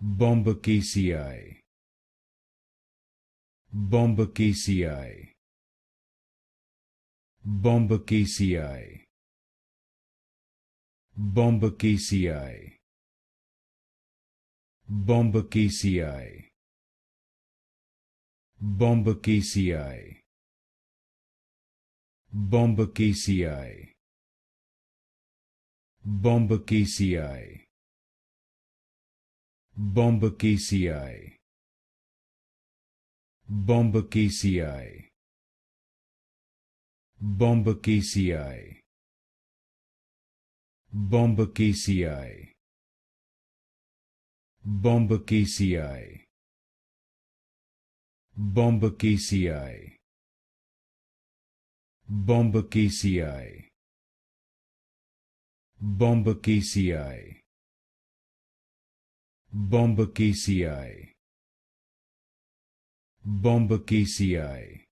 Bombacaceae. Bombacaceae. Bombacaceae. Bombacaceae. Bombacaceae. Bombacaceae. Bombacaceae. Bombacaceae. Bombacaceae. Bombacaceae. Bombacaceae. Bombacaceae. Bombacaceae. Bombacaceae. Bombacaceae. Bombacaceae. Bombacaceae. Bombacaceae.